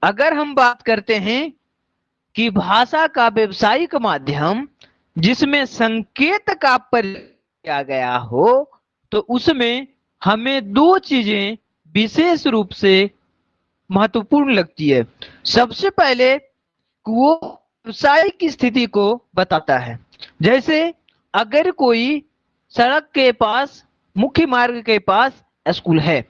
अगर हम बात करते हैं कि भाषा का व्यवसायिक माध्यम जिसमें संकेत का प्रयोग किया गया हो, तो उसमें हमें दो चीजें विशेष रूप से महत्वपूर्ण लगती है। सबसे पहले वो व्यवसायिक स्थिति को बताता है। जैसे अगर कोई सड़क के पास, मुख्य मार्ग के पास स्कूल है,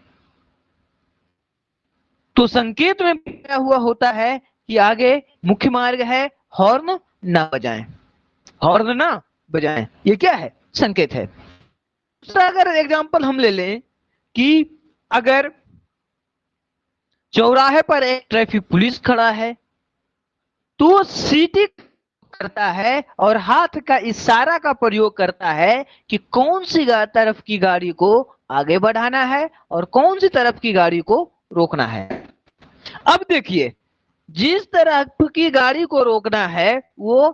तो संकेत में क्या हुआ होता है कि आगे मुख्य मार्ग है, हॉर्न ना बजाएं, हॉर्न ना बजाएं। ये क्या है? संकेत है। दूसरा अगर एग्जांपल हम ले लें कि अगर चौराहे पर एक ट्रैफिक पुलिस खड़ा है, तो सीटी करता है और हाथ का इशारा का प्रयोग करता है कि कौन सी तरफ की गाड़ी को आगे बढ़ाना है और कौन सी तरफ की गाड़ी को रोकना है। अब देखिए, जिस तरफ की गाड़ी को रोकना है वो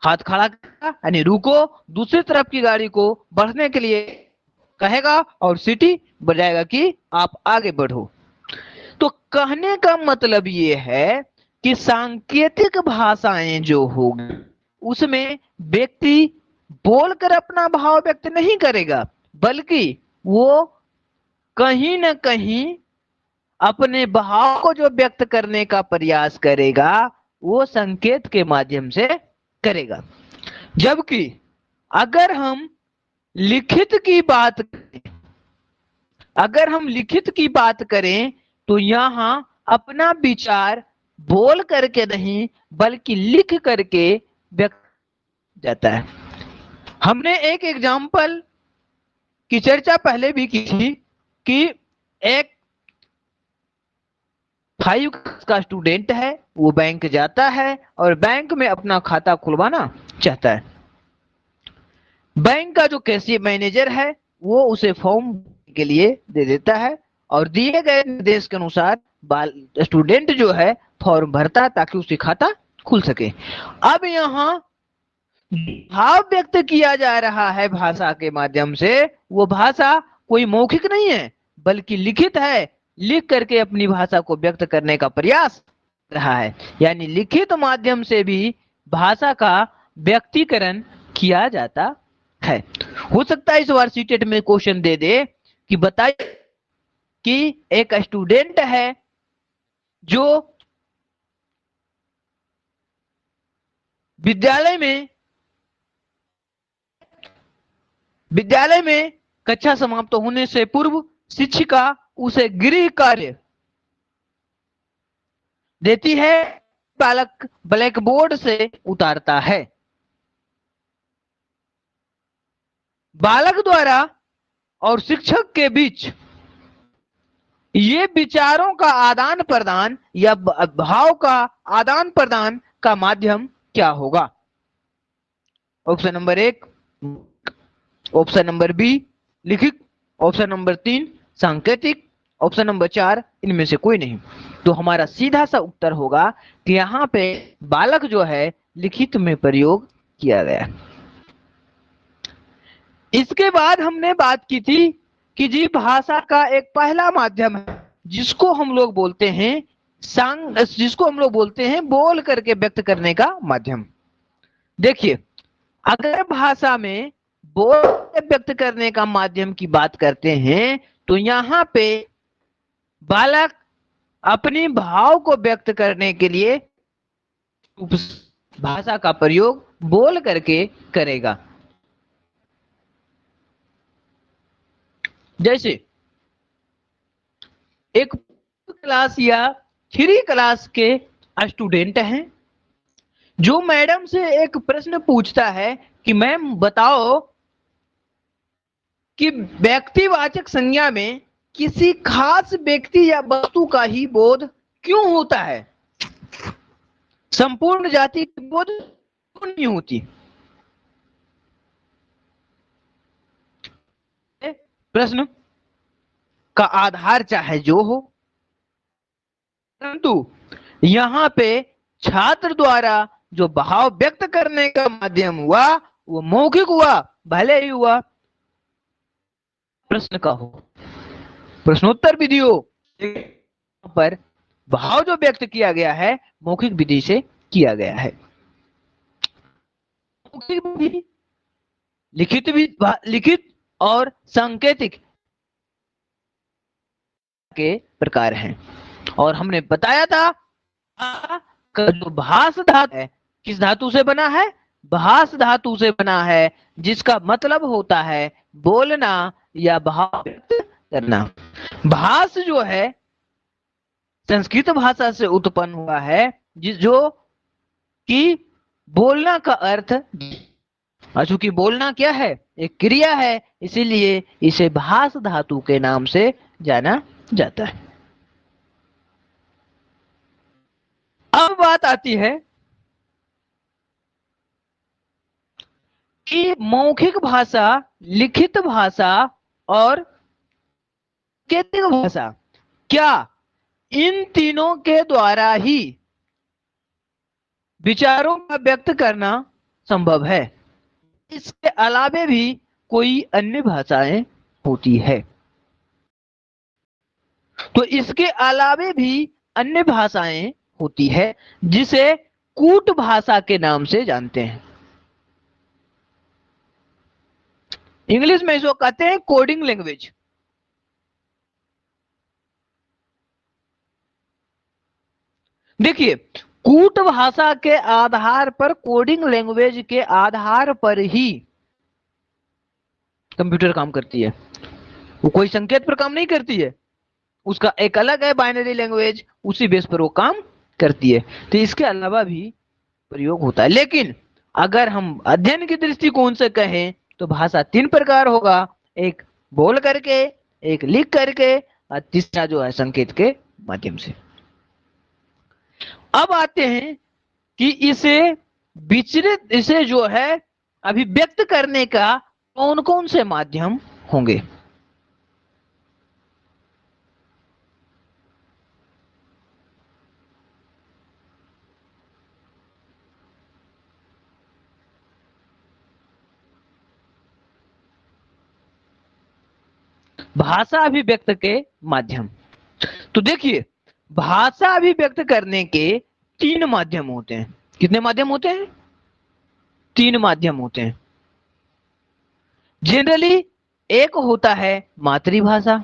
हाथ खड़ा करेगा यानी रुको, दूसरी तरफ की गाड़ी को बढ़ने के लिए कहेगा और सीटी बजाएगा कि आप आगे बढ़ो। तो कहने का मतलब ये है कि सांकेतिक भाषाएं जो होगी उसमें व्यक्ति बोलकर अपना भाव व्यक्त नहीं करेगा, बल्कि वो कहीं ना कहीं अपने भाव को जो व्यक्त करने का प्रयास करेगा वो संकेत के माध्यम से करेगा। जबकि अगर हम लिखित की बात करें, अगर हम लिखित की बात करें तो यहां अपना विचार बोल करके नहीं बल्कि लिख करके व्यक्त जाता है। हमने एक एग्जाम्पल की चर्चा पहले भी की थी कि एक 5 का स्टूडेंट है, वो बैंक जाता है और बैंक में अपना खाता खुलवाना चाहता है। बैंक का जो कैशियर मैनेजर है वो उसे फॉर्म के लिए दे देता है और दिए गए निर्देश के अनुसार स्टूडेंट जो है फॉर्म भरता है ताकि उसकी खाता खुल सके। अब यहाँ भाव व्यक्त किया जा रहा है भाषा के माध्यम से, वो भाषा कोई मौखिक नहीं है बल्कि लिखित है, लिख करके अपनी भाषा को व्यक्त करने का प्रयास रहा है। यानी लिखित माध्यम से भी भाषा का व्यक्तीकरण किया जाता है। हो सकता है इस बार सीटेट में क्वेश्चन दे दे कि बताइए कि एक स्टूडेंट है जो विद्यालय में कक्षा समाप्त होने से पूर्व शिक्षिका उसे गृह कार्य देती है, बालक ब्लैक बोर्ड से उतारता है। बालक द्वारा और शिक्षक के बीच ये विचारों का आदान प्रदान या भाव का आदान प्रदान का माध्यम क्या होगा? Option number 1 option number B लिखित, ऑप्शन नंबर 3 सांकेतिक, ऑप्शन नंबर 4 इनमें से कोई नहीं। तो हमारा सीधा सा उत्तर होगा कि यहाँ पे बालक जो है लिखित में प्रयोग किया गया। इसके बाद हमने बात की थी कि जी भाषा का एक पहला माध्यम है जिसको हम लोग बोलते हैं बोल करके व्यक्त करने का माध्यम। देखिए, अगर भाषा में बोल के व्यक्त करने का माध्यम की बात करते हैं तो यहाँ पे बालक अपनी भाव को व्यक्त करने के लिए भाषा का प्रयोग बोल करके करेगा। जैसे एक क्लास या 3 क्लास के स्टूडेंट हैं जो मैडम से एक प्रश्न पूछता है कि मैम बताओ कि व्यक्तिवाचक संज्ञा में किसी खास व्यक्ति या वस्तु का ही बोध क्यों होता है, संपूर्ण जाति की बोध क्यों नहीं होती? प्रश्न का आधार चाहे जो हो, परंतु यहाँ पे छात्र द्वारा जो भाव व्यक्त करने का माध्यम हुआ वो मौखिक हुआ, भले ही हुआ प्रश्न का हो, प्रश्नोत्तर विधियों पर भाव जो व्यक्त किया गया है मौखिक विधि से किया गया है। मौखिक विधि लिखित भी, लिखित और सांकेतिक के प्रकार हैं। और हमने बताया था का जो भास धातु है किस धातु से बना है, भास धातु से बना है, जिसका मतलब होता है बोलना या भाव व्यक्त करना। भास जो है संस्कृत भाषा से उत्पन्न हुआ है, जिस जो कि बोलना का अर्थ, चूंकि बोलना क्या है, एक क्रिया है, इसीलिए इसे भास धातु के नाम से जाना जाता है। अब बात आती है कि मौखिक भाषा, लिखित भाषा और सांकेतिक भाषा, क्या इन तीनों के द्वारा ही विचारों का व्यक्त करना संभव है? इसके अलावे भी कोई अन्य भाषाएं होती है? तो इसके अलावे भी अन्य भाषाएं होती है, जिसे कूट भाषा के नाम से जानते हैं। इंग्लिश में इसको कहते हैं कोडिंग लैंग्वेज। देखिए, कूट भाषा के आधार पर, कोडिंग लैंग्वेज के आधार पर ही कंप्यूटर काम करती है। वो कोई संकेत पर काम नहीं करती है, उसका एक अलग है बाइनरी लैंग्वेज, उसी बेस पर वो काम करती है। तो इसके अलावा भी प्रयोग होता है। लेकिन अगर हम अध्ययन की दृष्टिकोण से कहें तो भाषा तीन प्रकार होगा, एक बोल करके, एक लिख करके, और तीसरा जो है संकेत के माध्यम से। अब आते हैं कि इसे जो है अभिव्यक्त करने का कौन कौन से माध्यम होंगे। भाषा अभिव्यक्त के माध्यम, तो देखिए, भाषा अभिव्यक्त करने के तीन माध्यम होते हैं। कितने माध्यम होते हैं? तीन माध्यम होते हैं। जनरली एक होता है मातृभाषा,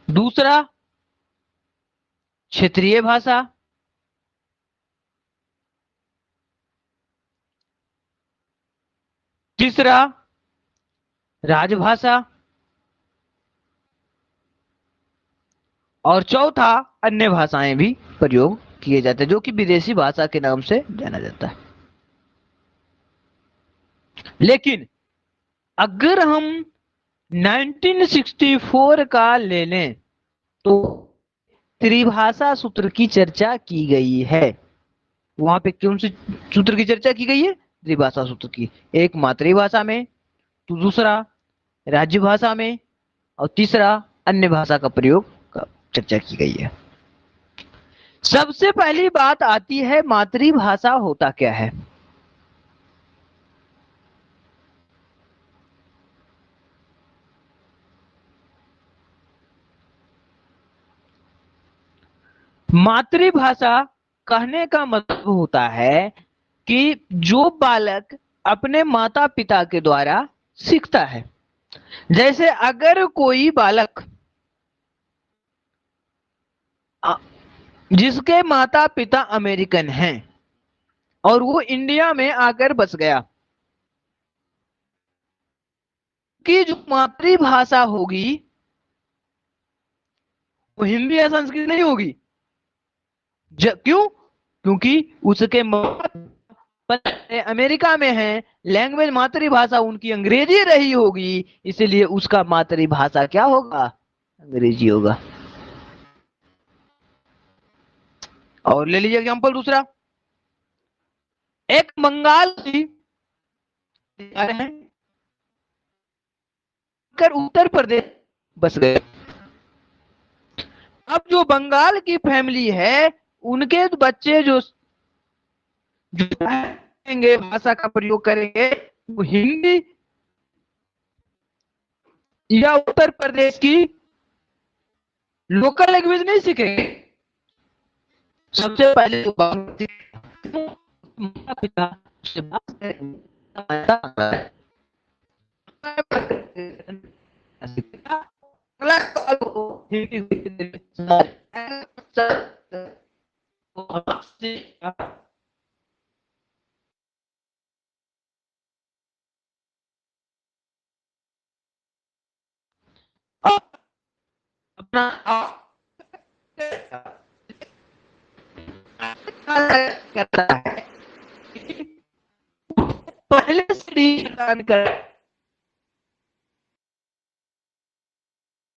दूसरा क्षेत्रीय भाषा, तीसरा राजभाषा, और चौथा अन्य भाषाएं भी प्रयोग किए जाते हैं, जो कि विदेशी भाषा के नाम से जाना जाता है। लेकिन अगर हम 1964 का ले लें तो त्रिभाषा सूत्र की चर्चा की गई है। वहां पे कौन से सूत्र की चर्चा की गई है? त्रिभाषा सूत्र की। एक मातृभाषा में, तो दूसरा राज्य भाषा में, और तीसरा अन्य भाषा का प्रयोग का चर्चा की गई है। सबसे पहली बात आती है मातृभाषा होता क्या है। मातृभाषा कहने का मतलब होता है कि जो बालक अपने माता पिता के द्वारा सीखता है। जैसे अगर कोई बालक जिसके माता पिता अमेरिकन हैं और वो इंडिया में आकर बस गया, कि जो मातृभाषा होगी वो हिंदी या संस्कृत नहीं होगी। क्यों? क्योंकि उसके अमेरिका में है, लैंग्वेज मातृभाषा उनकी अंग्रेजी रही होगी, इसलिए उसका मातृभाषा क्या होगा? अंग्रेजी होगा। और ले लीजिए एग्जांपल दूसरा, एक बंगाली कर उत्तर प्रदेश बस गए। अब जो बंगाल की फैमिली है उनके बच्चे जो भाषा का प्रयोग करेंगे वो हिंदी या उत्तर प्रदेश की लोकल लैंग्वेज नहीं सीखेंगे। सबसे पहले तो माता पिता से बात करेंगे, अगला सवाल को अपना करता है, पहले से ही ऐलान कर